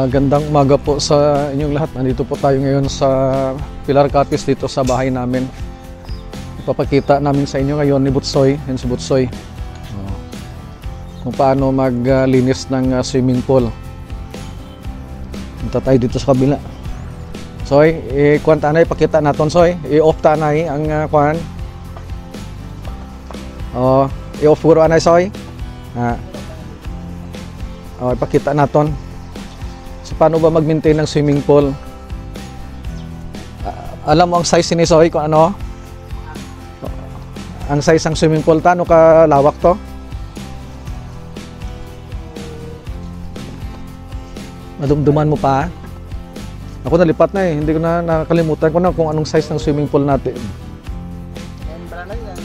Gandang umaga po sa inyong lahat. Nandito po tayo ngayon sa Pilar Capiz dito sa bahay namin. Ipapakita namin sa inyo ngayon ni Butsoy, yan si Butsoy, kung paano maglinis ng swimming pool. Punta tayo dito sa kabila. Soy, kuwan tanay, pakita naton Soy. I-off tanay ang kuwan. I-off puro anay Soy. Ipakita naton. So, paano ba mag-maintain ng swimming pool? Alam mo ang size ni Soy kung ano? Ang size ng swimming pool, tano kalawak to? Madumduman mo pa? Ako nalipat na hindi ko na nakalimutan ko na kung anong size ng swimming pool natin.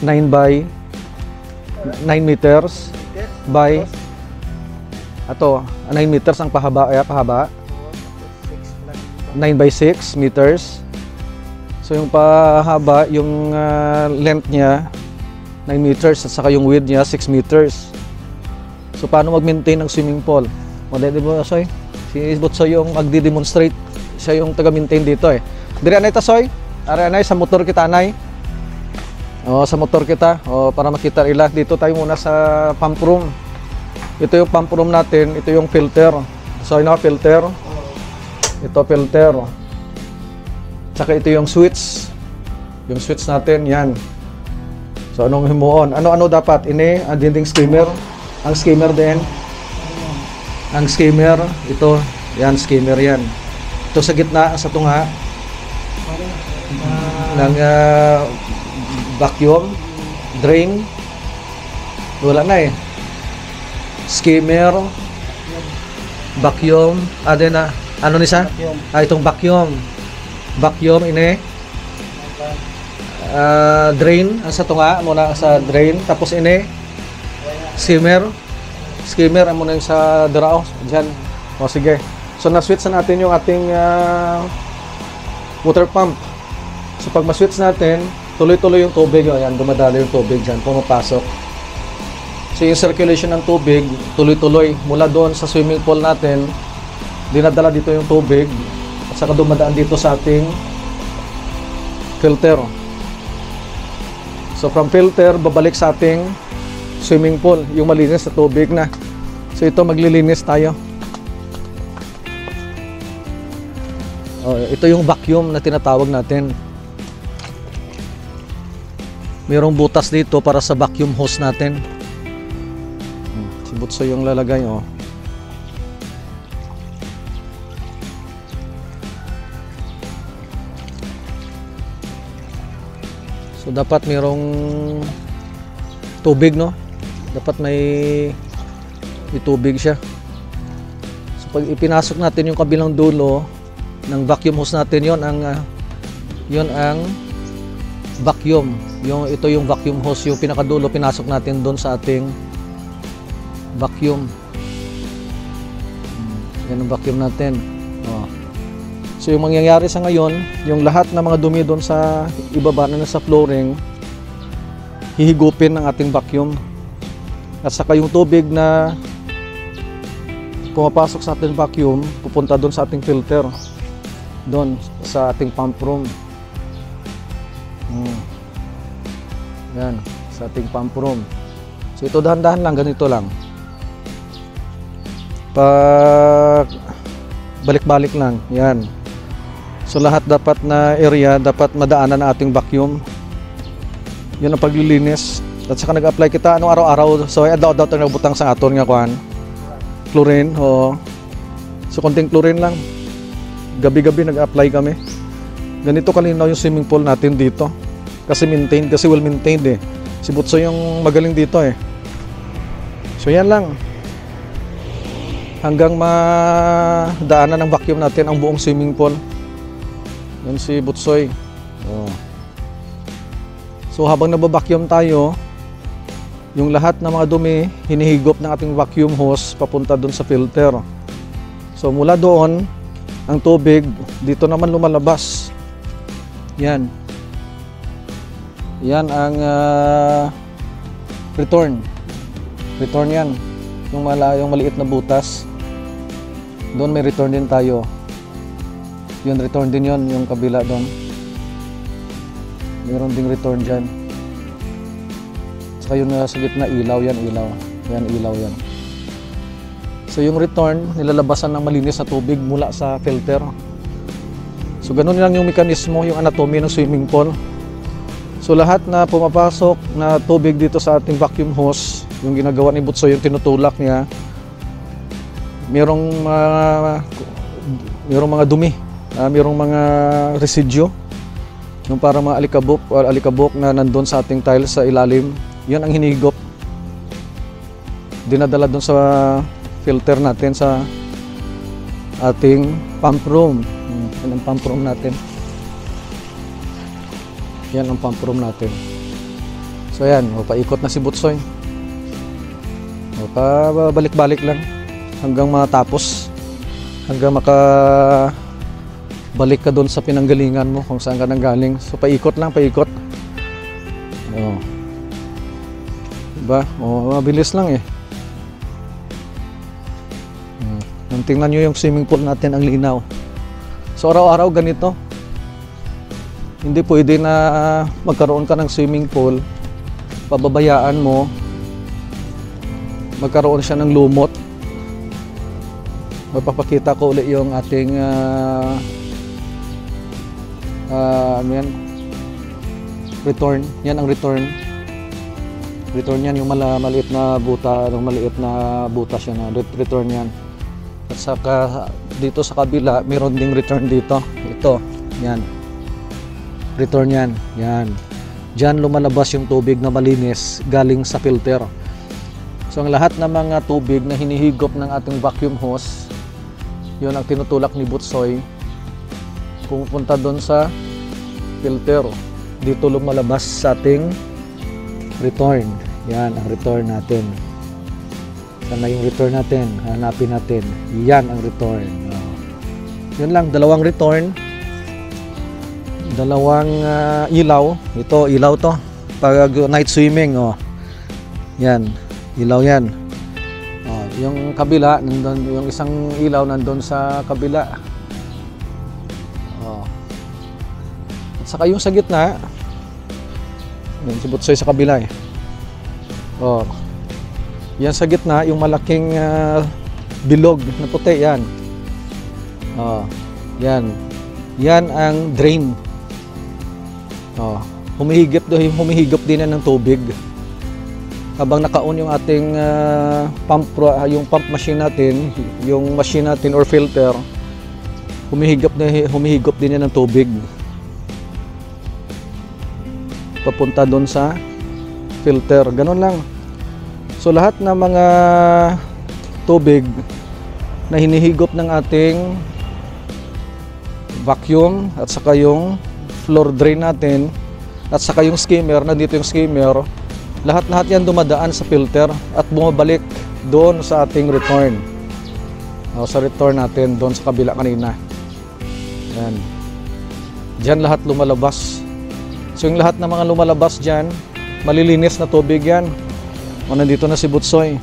9 by 9 meters by 9 meters ang pahaba, pahaba. 9 by 6 meters. So yung pahaba, yung length niya 9 meters at saka yung width niya 6 meters. So paano mag-maintain ng swimming pool? Model mo Soy? Si Butsoy yung magdi-demonstrate. Siya yung taga-maintain dito eh. Dire anay ta Soy? Are anay sa motor kita anay. Sa motor kita. Para makita ila. Dito tayo muna sa pump room. Ito yung pump room natin, ito yung filter. So yun filter. Ito filter. Tsaka ito yung switch. Yung switch natin, yan. So anong himuon? Ano dapat? Ini, ang dinding skimmer. Ang skimmer din. Ang skimmer, ito, yan, skimmer yan. Ito sa gitna, sa tunga. Ng vacuum, drain. Wala na eh. Skimmer, vacuum, ano ni sa? Itong vacuum. Vacuum ini. Drain, ang sa tunga muna sa drain, tapos ini skimmer. Skimmer amo na sa drao diyan. Sige. So na-switch na natin yung ating water pump. So pag ma-switch natin, tuloy-tuloy yung tubig, ayan, dumadalo yung tubig diyan, pumapasok. So yung circulation ng tubig, tuloy-tuloy mula doon sa swimming pool natin, dinadala dito yung tubig at saka dumadaan dito sa ating filter. So from filter, babalik sa ating swimming pool, yung malinis na tubig na. So ito maglilinis tayo. Ito yung vacuum na tinatawag natin. Mayroong butas dito para sa vacuum hose natin. Butsoy yung lalagay So dapat mayroong tubig, no? Dapat may tubig siya. So pag ipinasok natin yung kabilang dulo ng vacuum hose natin, yon ang vacuum. Ito yung vacuum hose, yung pinakadulo pinasok natin doon sa ating vacuum. Yan ang vacuum natin. So yung mangyayari sa ngayon, yung lahat ng mga dumi doon sa ibaba na nasa flooring, hihigupin ng ating vacuum. At saka yung tubig na pumapasok sa ating vacuum, pupunta doon sa ating filter. Doon sa ating pump room. Yan, sa ating pump room. So ito dahan-dahan lang, ganito lang. Balik-balik lang, yan. So lahat dapat na area dapat madaanan ng ating vacuum. Yun ang paglilinis. At saka nag-apply kita anong araw-araw. So daw nagbutang sa aton nga kuan. Chlorine, so konting chlorine lang. Gabi-gabi nag-apply kami. Ganito kalinaw yung swimming pool natin dito. Kasi well maintained eh. Si Butsoy yung magaling dito eh. So yan lang. Hanggang madaanan ng vacuum natin ang buong swimming pool. Yan si Butsoy. So habang nagba-vacuum tayo, yung lahat ng mga dumi hinihigop ng ating vacuum hose papunta doon sa filter. So mula doon, ang tubig dito naman lumalabas. Yan. Yan ang return. Return yan. Yung maliit na butas. Doon may return din tayo. Yun, return din yun, yung kabila doon. Meron ding return dyan. Saka yun sa gitna, ilaw yan, ilaw. Yan, ilaw yan. So yung return, nilalabasan ng malinis na tubig mula sa filter. So ganun lang yung mekanismo, yung anatomy ng swimming pool. So lahat na pumapasok na tubig dito sa ating vacuum hose, yung ginagawa ni Butsoy, yung tinutulak niya, merong mga dumi, merong mga residue, yung para mga alikabok na nandun sa ating tiles sa ilalim. Yan ang hinigop, dinadala dun sa filter natin sa ating pump room. Yan ang pump room natin. Yan ang pump room natin. So yan, paikot na si Butsoy. Pabalik-balik lang hanggang matapos, hanggang makabalik ka doon sa pinanggalingan mo kung saan ka nanggaling. So paikot lang, paikot. Oh. Diba? Oh, mabilis lang eh. Tingnan nyo yung swimming pool natin, ang linaw. So araw-araw ganito. Hindi pwede na magkaroon ka ng swimming pool, pababayaan mo, magkaroon siya ng lumot. Magpapakita ko ulit yung ating ano yan? Return. Yan ang return. Return yan, yung maliit na buta, maliit na butas yan, return yan. At saka dito sa kabila, mayroon ding return dito. Ito, yan. Return yan, yan. Diyan lumalabas yung tubig na malinis galing sa filter. So ang lahat ng mga tubig na hinihigop ng ating vacuum hose, yun ang tinutulak ni Butsoy, pupunta doon sa filter. Dito lumalabas sa ating return. Yan ang return natin. Sana yung return natin, hanapin natin. Yan ang return. Yun lang, dalawang return, dalawang ilaw. Ito, ilaw to pag night swimming. Yan, ilaw yan. Yung kabila, nandun, yung isang ilaw nandun sa kabila. At saka yung sa gitna, yan si Butsoy sa kabila eh. Yan sa gitna, yung malaking bilog na puti, yan. Yan. Yan ang drain. Humihigop din yan ng tubig. Habang naka-on yung ating yung pump machine natin, yung machine natin or filter, humihigop din yan ng tubig. Papunta doon sa filter. Ganun lang. So lahat ng mga tubig na hinihigop ng ating vacuum at saka yung floor drain natin at saka yung skimmer, nandito yung skimmer, lahat-lahat yan dumadaan sa filter at bumabalik doon sa ating return. Sa return natin doon sa kabila kanina. Yan. Diyan lahat lumalabas. So yung lahat ng mga lumalabas diyan, malilinis na tubig yan. Nandito na si Butsoy.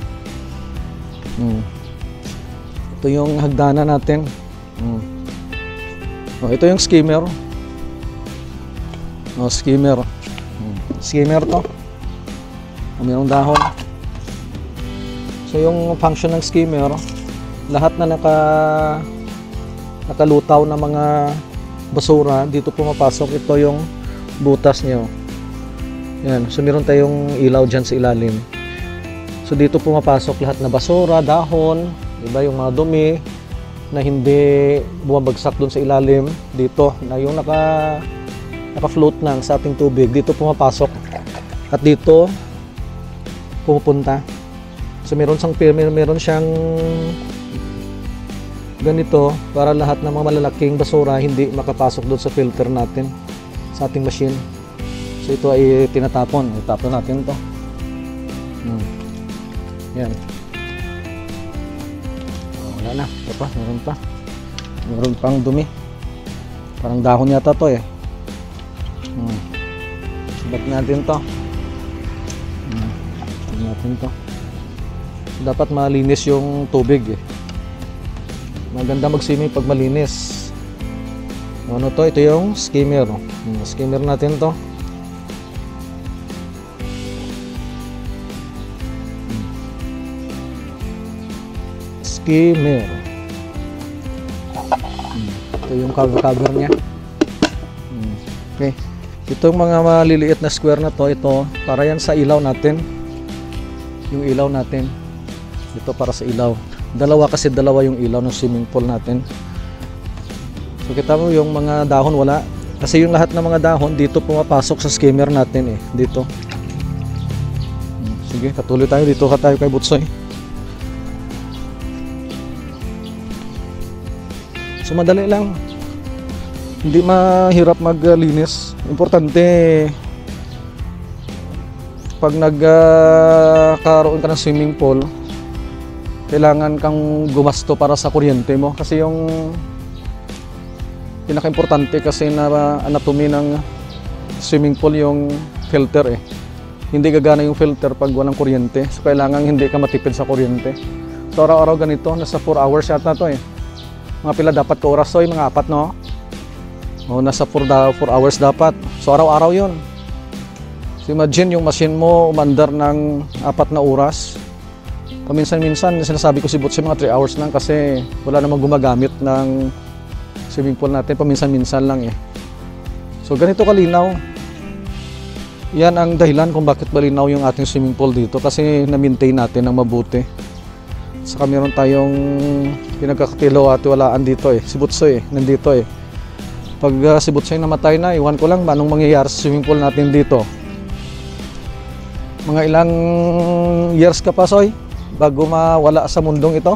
Ito yung hagdanan natin. Ito yung skimmer. Skimmer. Skimmer to. Mayroong dahon. So yung function ng skimmer, lahat na nakalutaw na mga basura, dito pumapasok. Ito yung butas niyo. Yan. So meron tayong ilaw dyan sa ilalim. So dito pumapasok lahat na basura, dahon, diba, yung mga dumi na hindi bumabagsak doon sa ilalim. Dito na yung naka-float lang sa ating tubig, dito pumapasok at dito pumupunta. So meron siyang ganito para lahat ng mga malalaking basura hindi makapasok doon sa filter natin sa ating machine. So ito ay tinatapon. Itapon natin ito. Yan. Wala na. Ito pa. Meron pa. Meron pang dumi. Parang dahon yata to eh. Subat natin to. Subat natin to. So, dapat malinis yung tubig eh. Maganda mag-swimming pag malinis. Ano to? Ito yung skimmer. Skimmer natin to. Skimmer. Ito yung cover niya. Okay. Itong mga maliliit na square na to, ito para yan sa ilaw natin. Yung ilaw natin. Ito para sa ilaw. Dalawa yung ilaw ng swimming pool natin. So kita mo yung mga dahon wala. Kasi yung lahat ng mga dahon dito pumapasok sa skimmer natin eh. Dito. Sige, patuloy tayo. Dito ka tayo kay Butsoy. So madali lang. Hindi mahirap maglinis. Importante pag nagkaroon ka ng swimming pool, kailangan kang gumasto para sa kuryente mo. Kasi yung pinaka-importante kasi na anatomy ng swimming pool yung filter eh. Hindi gagana yung filter pag walang kuryente. So kailangan hindi ka matipid sa kuryente. So araw-araw ganito, nasa 4 hours yata to eh. Mga pila dapat ka oras, so mga 4 no? O nasa 4 hours dapat. So araw-araw yun. So imagine yung machine mo umandar ng 4 na oras. Paminsan-minsan sinasabi ko si Butch mga 3 hours lang kasi wala namang gumagamit ng swimming pool natin. Paminsan-minsan lang eh. So ganito kalinaw. Yan ang dahilan kung bakit malinaw yung ating swimming pool dito kasi na-maintain natin ng mabuti. Saka meron tayong pinagkakatiwalaan dito eh. Si Butsoy eh, nandito eh. Pag si Butsoy namatay na, iwan ko lang ba anong mangyayari sa swimming pool natin dito. Mga ilang years ka pa, Soy, bago mawala sa mundong ito?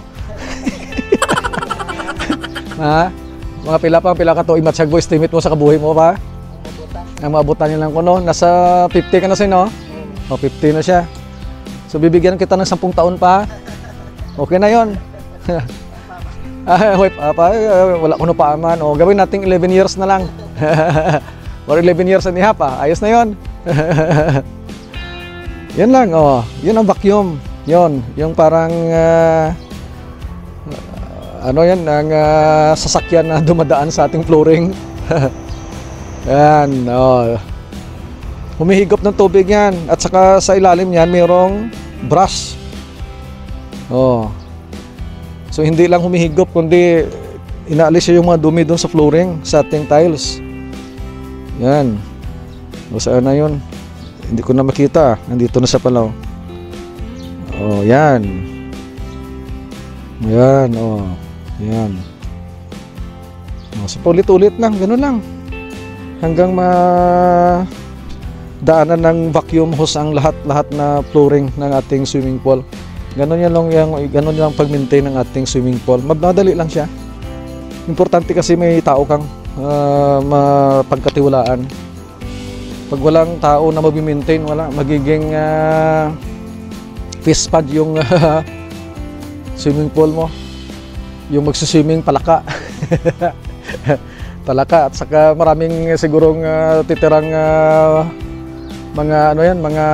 Ha? Mga pila ka to, imatsyag mo, estimate mo sa kabuhay mo pa? Ang maabutan niya lang ko, no? Nasa 50 ka na siya, no? O, 50 na siya. So, bibigyan kita ng 10 taon pa. Okay na yon. Wala ko na paaman. O, gawin natin 11 years na lang. Or 11 years and a half, ayos na yon. Yan lang, oh. Yun ang vacuum. Yon, yung parang ano yan, ang sasakyan na dumadaan sa ating flooring. Yan, oh. Humihigop ng tubig yan. At saka sa ilalim yan, mayroong brush. Oh. So hindi lang humihigop, kundi inaalis yung mga dumi doon sa flooring, sa ating tiles. Yan. O saan na yun? Hindi ko na makita. Nandito na sa palaw. Oh, yan. Yan, oh. Yan. Oh, so ulit-ulit lang, gano'n lang. Hanggang daanan ng vacuum hose ang lahat na flooring ng ating swimming pool. Ganun lang pag-maintain ng ating swimming pool. Madali lang siya. Importante kasi may tao kang mapagkatiwalaan. Pag walang tao na mag-maintain, wala. Magiging fish pad yung swimming pool mo. Yung magsiswimming palaka. Palaka. At saka maraming sigurong titirang mga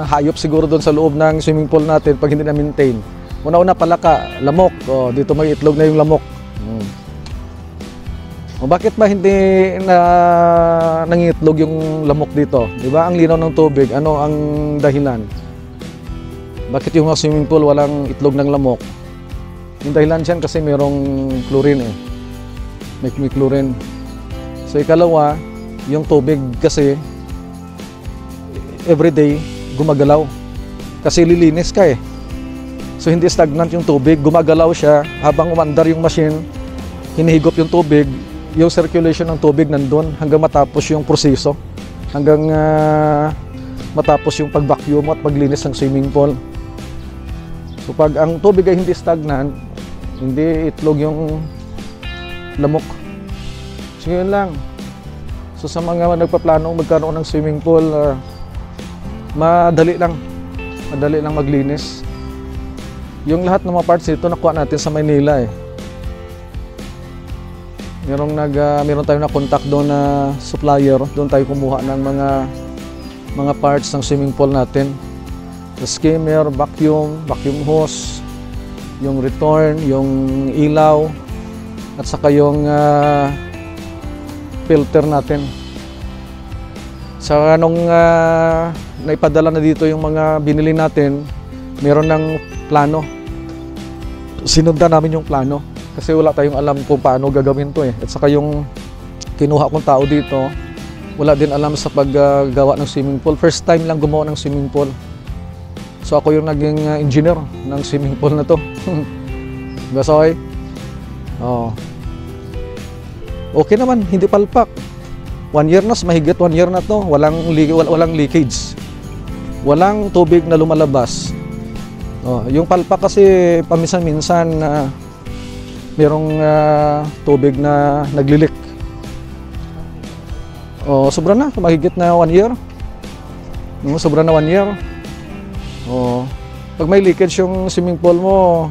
hayop siguro doon sa loob ng swimming pool natin pag hindi na maintain. Una-una palaka, lamok. Oh, dito may itlog na yung lamok. O bakit ba hindi nangitlog yung lamok dito? 'Di ba? Ang linaw ng tubig, ano ang dahilan? Bakit yung mga swimming pool walang itlog ng lamok? Yung dahilan diyan kasi mayroong chlorine eh. May chlorine. So ikalawa, yung tubig kasi everyday gumagalaw kasi lilinis ka eh. So hindi stagnant yung tubig, gumagalaw siya habang umandar yung machine, hinihigop yung tubig, yung circulation ng tubig nandun hanggang matapos yung proseso, hanggang matapos yung pag-vacuum at paglinis ng swimming pool. So pag ang tubig ay hindi stagnant, hindi itlog yung lamok. So yun lang. So sa mga nagpaplanong magkaroon ng swimming pool, madali lang maglinis. Yung lahat ng mga parts dito nakuha natin sa Maynila eh. Meron tayong na contact doon na supplier, doon tayo kumuha ng mga parts ng swimming pool natin. The skimmer, vacuum hose, yung return, yung ilaw, at saka yung filter natin. Sa nung naipadala na dito yung mga binili natin, meron ng plano. Sinundan namin yung plano kasi wala tayong alam kung paano gagawin to eh. At saka yung kinuha kong tao dito, wala din alam sa paggawa ng swimming pool. First time lang gumawa ng swimming pool. So ako yung naging engineer ng swimming pool na to. Basoy? Oh. Okay naman, hindi palpak. 1 year na, mahigit 1 year na to. Walang leakage. Walang tubig na lumalabas. Oh, yung palpak kasi paminsan-minsan merong tubig na naglilik. Oh, sobra na, mahigit na 1 year. Sobra na 1 year. Oh, pag may leakage yung swimming pool mo,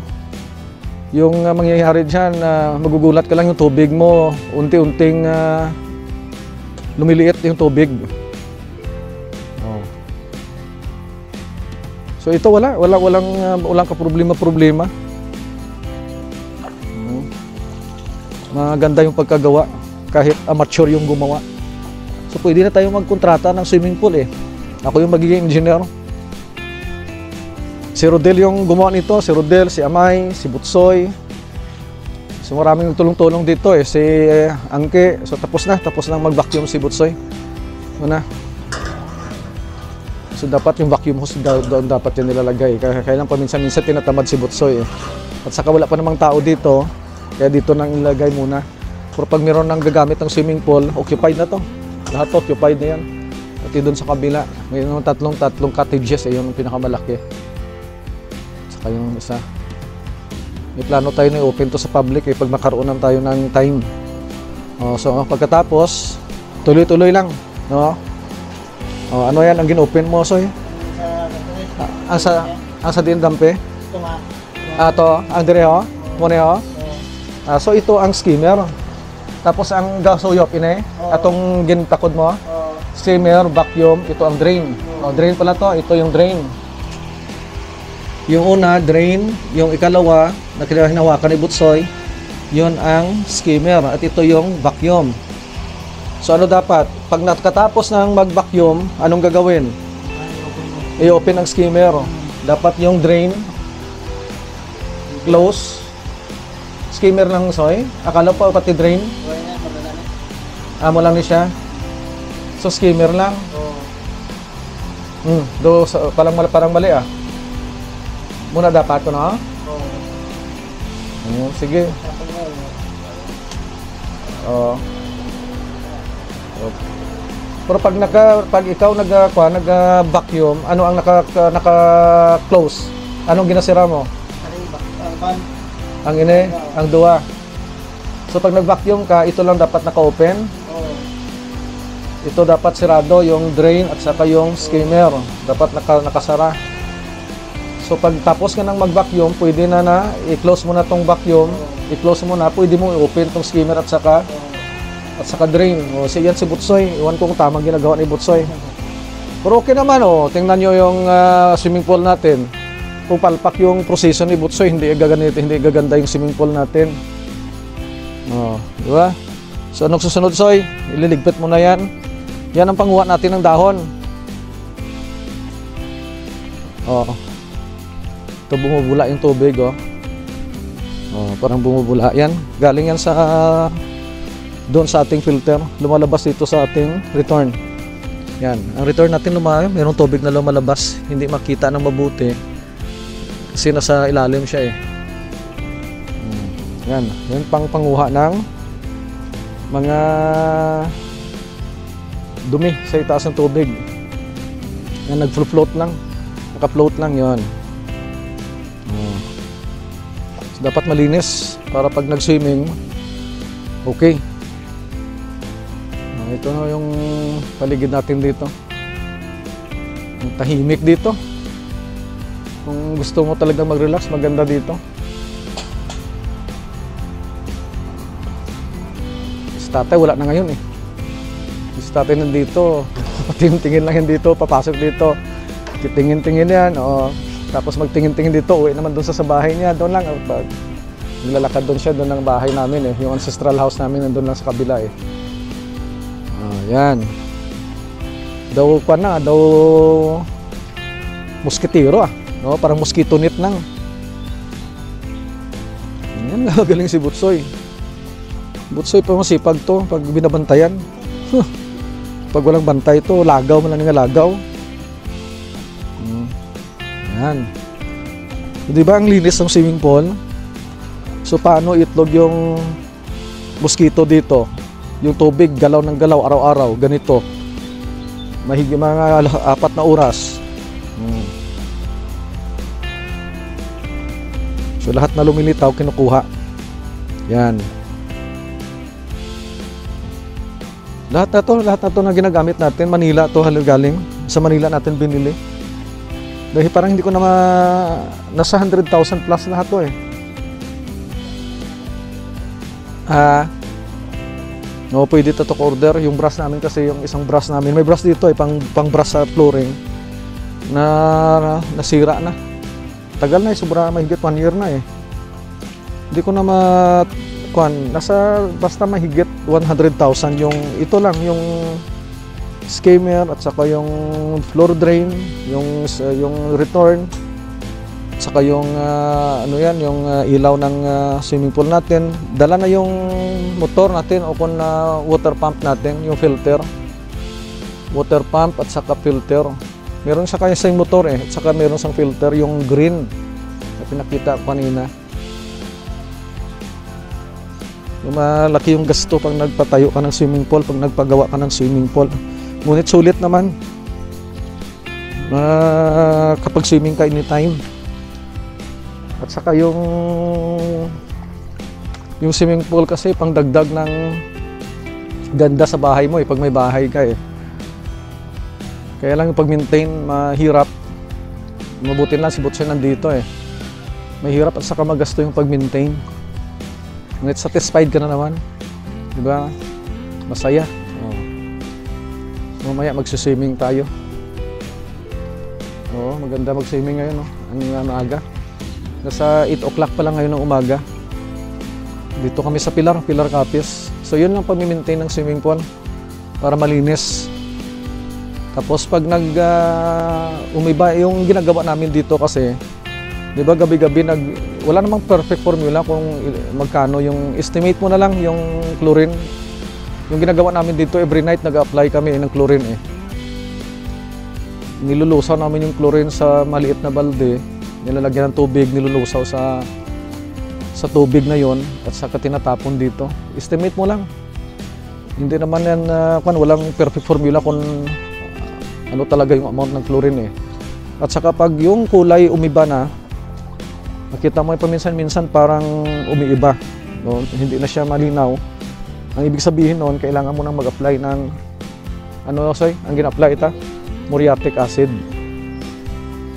yung mangyayari dyan, magugulat ka lang yung tubig mo, unti-unting lumiliit yung tubig. Oh. So ito walang kaproblema-problema. Maganda yung pagkagawa kahit amateur yung gumawa. So pwede na tayong magkontrata ng swimming pool eh. Ako yung magiging engineer. Si Rodel yung gumawa nito, si Rodel, si Amay, si Butsoy. So maraming tulong-tulong dito eh. Si Angke, so tapos na mag-vacuum si Butsoy. Una. So dapat yung vacuum hose doon dapat yung nilalagay. Kaya lang paminsan-minsan tinatamad si Butsoy eh. At saka wala pa namang tao dito, kaya dito nang ilagay muna. Pero pag meron nang gagamit ng swimming pool, occupied na to. Lahat occupied na yan. At doon sa kabila, may tatlong cottages eh, yung pinakamalaki. Saka yung isa. May plano tayo na i-open to sa public eh, pag makaroonan tayo ng time. So pagkatapos, tuloy-tuloy lang. No? Ano yan ang gin-open mo, Soy? Ang sa din dampe? Ito nga. Ito, ang direho? Muna ho? So ito ang skimmer. Tapos ang gasuyop ine, atong gintakod mo, skimmer, vacuum, ito ang drain. Drain pala to, ito yung drain. Yung una, drain. Yung ikalawa, na hinawakan ni Butsoy, yun ang skimmer. At ito yung vacuum. So ano dapat? Pag nakatapos ng mag-vacuum, anong gagawin? I-open ang skimmer. Dapat yung drain, close. Skimmer lang, Soy. Akala pa pati drain. Amo lang ni siya. So skimmer lang. Parang mali ah. Muna dapat ko na. Sige. Pero pag ikaw nag-vacuum, ano ang naka-close? Anong ginasira mo? Ang ine, ang duwa. So pag nag-vacuum ka, ito lang dapat naka-open. Ito dapat sirado, yung drain at saka yung skimmer. Dapat nakasara. So pag tapos ka ng mag-vacuum, pwede na i-close mo na tong vacuum. I-close mo na, pwede mo i-open tong skimmer at saka drain. Yan si Butsoy. Iwan ko kung tamang ginagawa ni Butsoy. Pero okay naman tingnan nyo yung swimming pool natin. Kung palpak yung proseso ni Butsoy, hindi gaganda yung swimming pool natin. Di ba? So anong susunod, Soy? Ililigpit mo na yan. Yan ang panguha natin ng dahon. Ito bumubula yung tubig, parang bumubula yan. Galing yan doon sa ating filter. Lumalabas dito sa ating return. Yan. Ang return natin mayroong tubig na lumalabas. Hindi makita ng mabuti. Kasi nasa ilalim siya eh. Yan. Yan panguha ng mga dumi sa itaas ng tubig. Yan, nag-float lang. Naka-float lang yon. So, dapat malinis para pag nag-swimming, okay. Ito na yung paligid natin dito. Ang tahimik dito. Kung gusto mo talaga mag-relax, maganda dito. Si tatay wala na ngayon eh. Si tatay nandito, tingin lang yan dito, papasok dito. Tingin-tingin yan. Tapos magtingin-tingin dito, uwi naman doon sa bahay niya. Doon lang, pag nilalakad doon siya, doon ang bahay namin eh. Yung ancestral house namin nandun lang sa kabila eh. Yan. Daw pa na, daw musketero no? Parang mosquito net lang. Yan, galing si Butsoy. Butsoy pa masipag to pag binabantayan. Pag walang bantay to, lagaw man lang nga lagaw. Yan. Di ba ang linis ng swimming pool? So paano itlog yung mosquito dito? Yung tubig galaw ng galaw araw-araw, ganito. Mahigit mga 4 na oras. So lahat na lumilitaw kinukuha. Yan. Lahat na to na ginagamit natin, Manila to galing. Sa Manila natin binili. Dahil parang hindi ko na nasa 100,000 plus lahat to eh. No, pwede to order yung brush namin kasi yung isang brush namin, may brush dito eh, pang brush sa flooring na nasira na. Tagal na eh, sobra mahigit 1 year na eh. Hindi ko na basta mahigit 100,000 yung ito lang, yung skimmer at saka yung floor drain, yung return, at saka yung yung ilaw ng swimming pool natin. Dala na yung motor natin o kung water pump natin, yung filter. Water pump at saka filter. Meron siya kaya sa motor eh, at saka meron sang filter, yung green na pinakita ko kanina. Yung malaki yung gasto pag nagpatayo ka ng swimming pool, pag nagpagawa ka ng swimming pool. Ngunit sulit naman kapag swimming ka anytime. At saka yung swimming pool kasi pang dagdag ng ganda sa bahay mo eh, pag may bahay ka eh. Kaya lang yung pag-maintain mahirap. Mabuti lang si Butsoy nandito eh. Mahirap at saka magasto yung pag-maintain. Ngunit satisfied ka na naman. Diba? Masaya. Mamaya magsuswimming tayo. Maganda mag-swimming ngayon. Ang maaga. Nasa 8 o'clock pa lang ngayon ng umaga. Dito kami sa Pilar Capiz. So yun lang pag-maintain ng swimming pool para malinis. Tapos pag umiba yung ginagawa namin dito kasi, 'di ba gabi-gabi wala namang perfect formula kung magkano yung estimate mo na lang yung chlorine. Yung ginagawa namin dito every night nag-apply kami ng chlorine eh. Nilulusaw namin yung chlorine sa maliit na balde, nilalagyan ng tubig, nilulusaw sa tubig na yon at saka tinatapon dito. Estimate mo lang. Hindi naman yan walang perfect formula kung ano talaga yung amount ng chlorine eh. At saka pag yung kulay umiba na, nakita mo paminsan-minsan parang umiiba, no? Hindi na siya malinaw. Ang ibig sabihin noon, kailangan mo nang mag-apply ng ang gina-apply ita? Muriatic acid.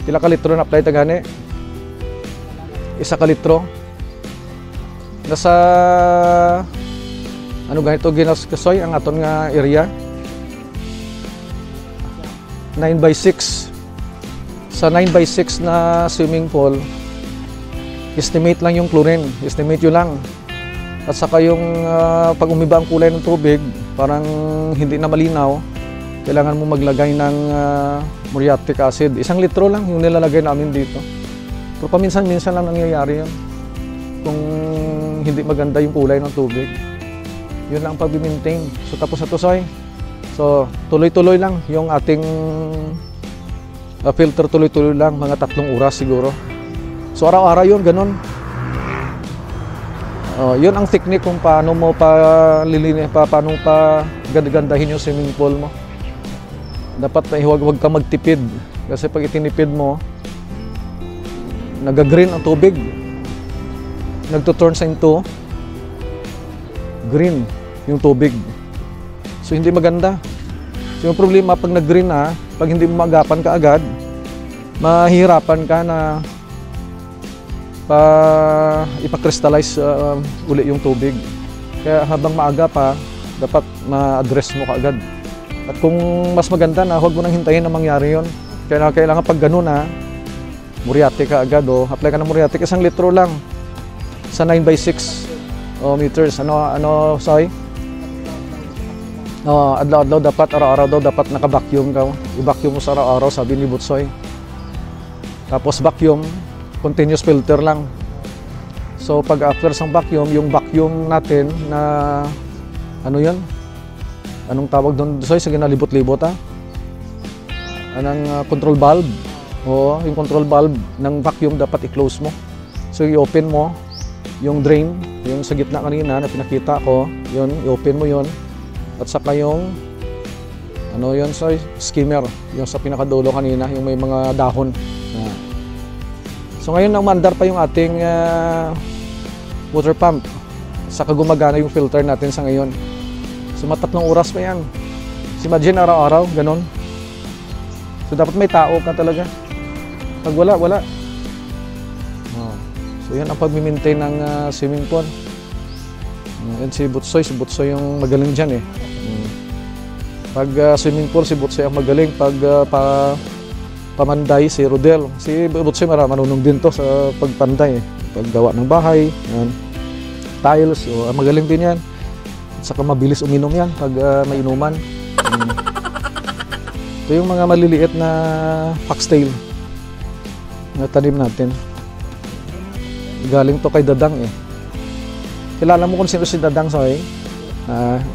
Pila ka litro na apply ta gani? 1 ka litro. Nasa ganito ginaskasoy ang aton nga area? 9x6. Sa 9x6 na swimming pool, estimate lang yung chlorine, estimate yun lang. At saka yung pag umiba ang kulay ng tubig, parang hindi na malinaw, kailangan mo maglagay ng muriatic acid. 1 litro lang yung nilalagay namin dito. Pero paminsan-minsan lang nangyayari yun. Kung hindi maganda yung kulay ng tubig, yun lang pag-maintain. So tapos na to, Soy. So tuloy-tuloy lang yung ating filter, tuloy-tuloy lang, mga 3 oras siguro. So araw-araw yun, ganun. Yun ang technique kung paano mo paano pa gandahin yung swimming pool mo. Dapat huwag ka magtipid. Kasi pag itinipid mo, nag-green ang tubig. Nagtuturn sa into green yung tubig. So hindi maganda. So yung problema pag nag-green na, pag hindi mo magapan ka agad, mahihirapan ka na ipa-crystallize uli yung tubig. Kaya habang maaga pa, dapat ma-address mo kaagad. At kung mas maganda na, huwag mo nang hintayin na mangyari yon. Kaya kailangan pag gano'n na, Muriate ka agad, apply ka ng Muriate, 1 litro lang sa 9x6 meters. Ano, Soy? Adlaw-adlaw dapat, araw-araw daw dapat naka-vacuum ka. I-vacuum mo sa araw-araw, sabi ni Butsoy. Tapos vacuum, continuous filter lang. So pag after sang vacuum, yung vacuum natin na ano yun? Anong tawag doon, Soy? Sige na, libot-libot ha? Anong control valve? Oo, yung control valve ng vacuum dapat i-close mo. So i-open mo yung drain, yung sa gitna kanina na pinakita ko, yun, i-open mo yun. At saka yung ano yun, skimmer, yung sa pinakadulo kanina, yung may mga dahon. So ngayon umandar pa yung ating water pump. Saka gumagana yung filter natin sa ngayon. So 3 oras pa yan. So imagine araw-araw, ganun. So dapat may tao ka talaga. Pag wala. So yan ang pag-maintain ng swimming pool. Yan si Butsoy yung magaling dyan eh. Pag swimming pool, si Butsoy ang magaling. Pag pamanday, si Rodel. Si Butsoy marunong din to sa pagpanday eh. Paggawa ng bahay, yan. Tiles, magaling din yan. At saka mabilis uminom yan pag may inuman. Ito yung mga maliliit na foxtail na tanim natin. Galing to kay Dadang eh. Kilala mo kung sino si Dadang, Soy?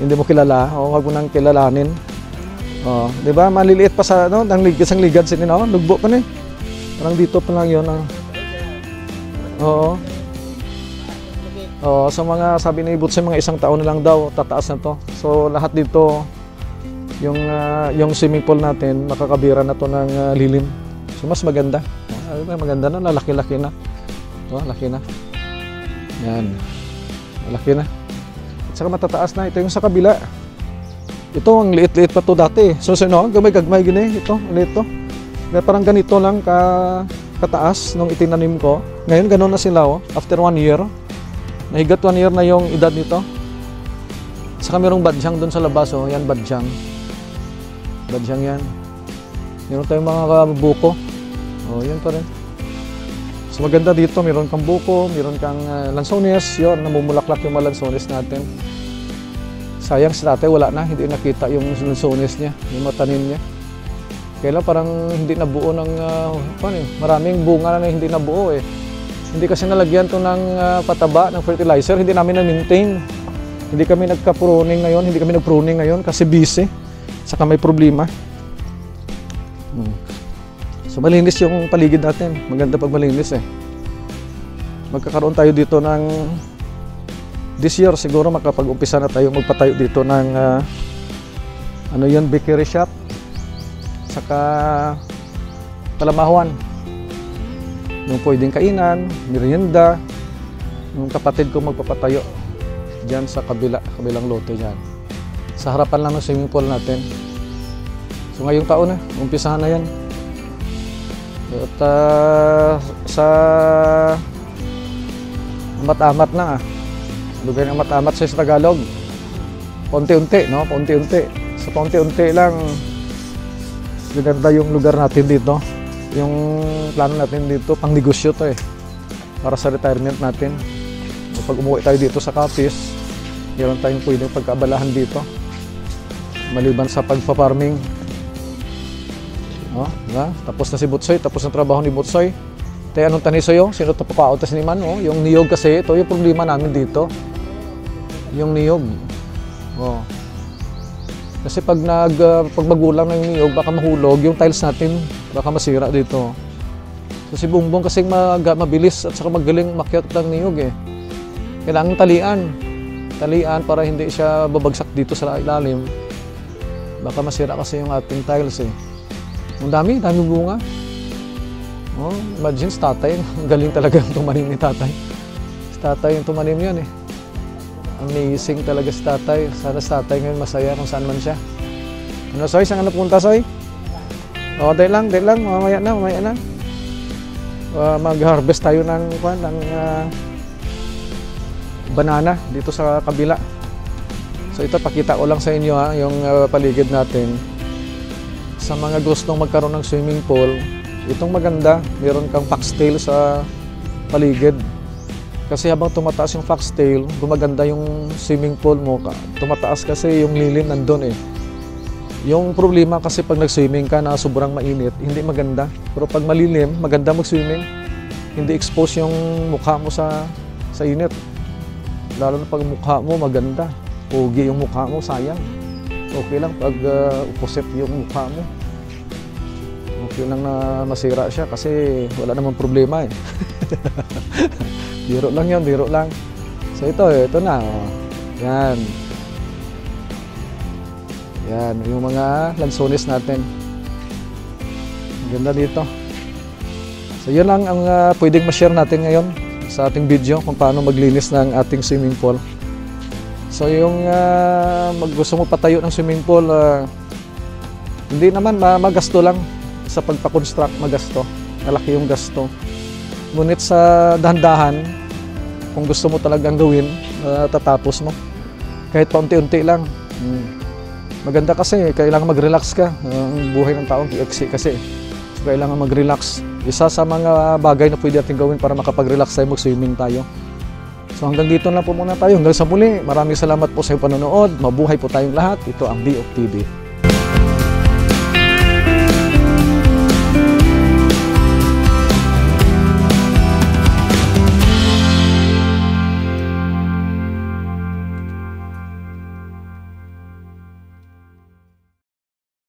Hindi mo kilala, wag mo nang kilalanin. Di ba? Maliliit pa sa ano, nang ligad sinin, lugbo pa na eh. Parang dito pa lang 'yon. Oo. So mga sabi ni Butsoy, mga 1 taon na lang daw tataas na to. So lahat dito yung swimming pool natin makakabira na to ng lilim. So mas maganda. Maganda na, lalaki-laki na. Laki na. Yan. Laki na. At saka matataas na. Ito yung sa kabila. Ito, ang liit-liit pa to dati. So, gamay-gagmay gini. Ito, liit to. Parang ganito lang kataas nung itinanim ko. Ngayon, gano'n na sila, after 1 year. Nahigat 1 year na yung edad nito. At saka mayroong badyang doon sa labas, Yan, badyang. Badyang yan. Meron tayong mga buko. Yan pa rin. So maganda dito, meron kang buko, meron kang lansones, yun, namumulaklak yung mga lansones natin. Sayang si tatay, wala na, hindi nakita yung lansones niya, yung matanim niya. Kaya parang hindi nabuo ng, maraming bunga na hindi nabuo eh. Hindi kasi nalagyan to ng pataba, ng fertilizer, hindi namin na-maintain. Hindi kami nagka-pruning ngayon, hindi kami nag-pruning ngayon kasi busy, saka may problema. So malinis yung paligid natin. Maganda pag malinis eh. Magkakaroon tayo dito ng this year siguro makapag-umpisa na tayo magpatayo dito ng bakery shop. Saka palamahuan. Yung pwedeng kainan, merienda. Yung kapatid ko magpapatayo diyan sa kabilang lote diyan. Sa harapan lang ng swimming pool natin. So ngayong taon na, umpisahan na 'yan. At sa amat-amat na lugar ng amat-amat sa Tagalog, paunti-unti, paunti-unti. So paunti-unti lang ganda yung lugar natin dito. Yung plano natin dito, pang negosyo to eh, para sa retirement natin. Pag umuwi tayo dito sa Capiz, meron tayong pwedeng pagkaabalahan dito maliban sa pagpa-farming. Diba? Tapos na si Butsoy, tapos na trabaho ni Butsoy. Tayo anong tanis sa'yo? Sino ito papautas ni Man? Yung niyog kasi, ito yung problema namin dito. Yung niyog. Kasi pag magulang na yung niyog, baka mahulog. Yung tiles natin, baka masira dito. So si Bongbong kasi mabilis at saka magaling makyat ng niyog eh. Kailangan talian para hindi siya babagsak dito sa ilalim. Baka masira kasi yung ating tiles eh. Ang dami bunga. Imagine si tatay, galing talaga yung tumanim ni tatay. Si tatay yung tumanim yan eh. Amazing talaga si tatay. Sana si tatay ngayon masaya kung saan man siya. Ano, Soy? Saan ka napunta, Soy? Dahil lang. Mamaya na. Mag-harvest tayo ng banana dito sa kabila. So ito, pakita ko lang sa inyo yung paligid natin. Sa mga gustong magkaroon ng swimming pool, Itong maganda, meron kang foxtail sa paligid. Kasi habang tumataas yung foxtail, gumaganda yung swimming pool mo. Tumataas kasi yung lilim nandun eh. Yung problema kasi pag nag-swimming ka na sobrang mainit, hindi maganda. Pero pag malilim, maganda mag-swimming. Hindi expose yung mukha mo sa init. Lalo na pag mukha mo maganda. Pogi yung mukha mo, sayang. Okay lang pag opposite yung mukha mo. Okay lang na masira siya kasi wala namang problema eh. Biro lang yun, biro lang. So ito na. Oh. Yan. Yan, yung mga lansones natin. Ang ganda dito. So yun lang ang pwedeng ma-share natin ngayon sa ating video kung paano maglinis ng ating swimming pool. So yung gusto mo patayo ng swimming pool, hindi naman magasto lang sa pagpa-construct, magasto. Malaki yung gasto. Ngunit sa dahan-dahan, kung gusto mo talagang gawin, tatapos mo. Kahit paunti-unti lang. Maganda kasi, kailangan mag-relax ka. Ang buhay ng taong iksi kasi. So, kailangan mag-relax. Isa sa mga bagay na pwede natin gawin para makapag-relax tayo, mag-swimming tayo. So hanggang dito na po muna tayo. Hanggang sa muli, maraming salamat po sa iyong panonood. Mabuhay po tayong lahat. Ito ang BOF TV.